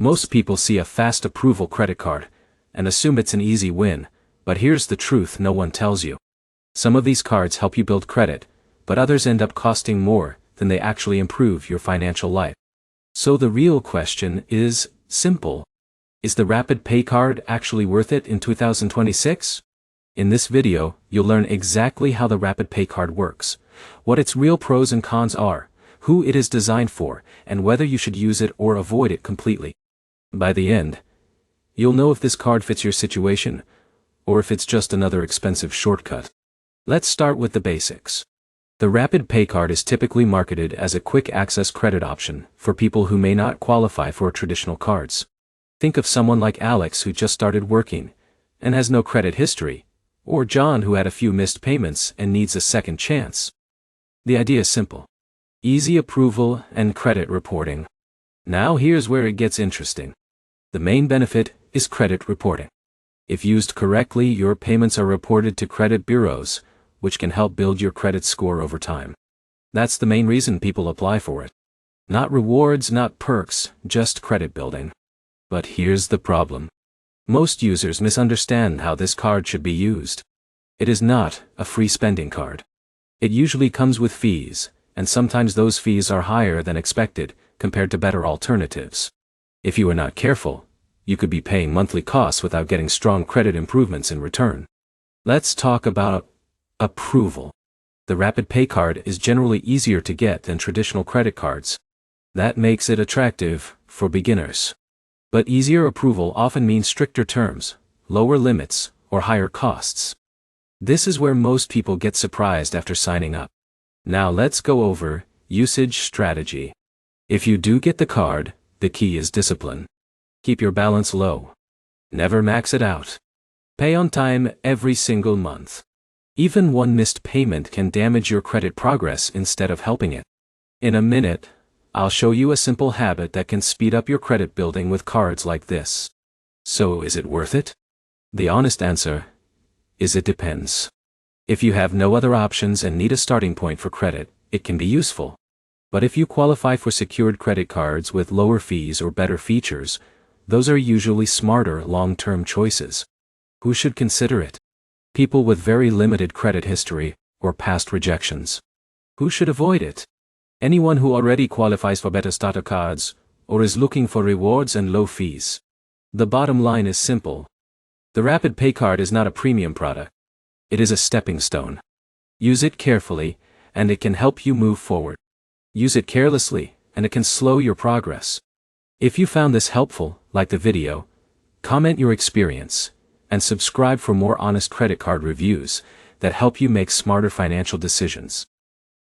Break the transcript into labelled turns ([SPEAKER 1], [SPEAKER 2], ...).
[SPEAKER 1] Most people see a fast approval credit card and assume it's an easy win, but here's the truth no one tells you. Some of these cards help you build credit, but others end up costing more than they actually improve your financial life. So the real question is simple. Is the Rapid Pay card actually worth it in 2026? In this video, you'll learn exactly how the Rapid Pay card works, what its real pros and cons are, who it is designed for, and whether you should use it or avoid it completely. By the end, you'll know if this card fits your situation, or if it's just another expensive shortcut. Let's start with the basics. The Rapid Pay card is typically marketed as a quick access credit option for people who may not qualify for traditional cards. Think of someone like Alex who just started working and has no credit history, or John who had a few missed payments and needs a second chance. The idea is simple. Easy approval and credit reporting. Now here's where it gets interesting. The main benefit is credit reporting. If used correctly, your payments are reported to credit bureaus, which can help build your credit score over time. That's the main reason people apply for it. Not rewards, not perks, just credit building. But here's the problem. Most users misunderstand how this card should be used. It is not a free spending card. It usually comes with fees, and sometimes those fees are higher than expected compared to better alternatives. If you are not careful, you could be paying monthly costs without getting strong credit improvements in return. Let's talk about approval. The Rapid Pay card is generally easier to get than traditional credit cards. That makes it attractive for beginners. But easier approval often means stricter terms, lower limits, or higher costs. This is where most people get surprised after signing up. Now let's go over usage strategy. If you do get the card, the key is discipline. Keep your balance low. Never max it out. Pay on time every single month. Even one missed payment can damage your credit progress instead of helping it. In a minute, I'll show you a simple habit that can speed up your credit building with cards like this. So is it worth it? The honest answer is it depends. If you have no other options and need a starting point for credit, it can be useful. But if you qualify for secured credit cards with lower fees or better features, those are usually smarter long-term choices. Who should consider it? People with very limited credit history or past rejections. Who should avoid it? Anyone who already qualifies for better starter cards or is looking for rewards and low fees. The bottom line is simple. The Rapid Pay card is not a premium product. It is a stepping stone. Use it carefully, and it can help you move forward. Use it carelessly, and it can slow your progress. If you found this helpful, like the video, comment your experience, and subscribe for more honest credit card reviews that help you make smarter financial decisions.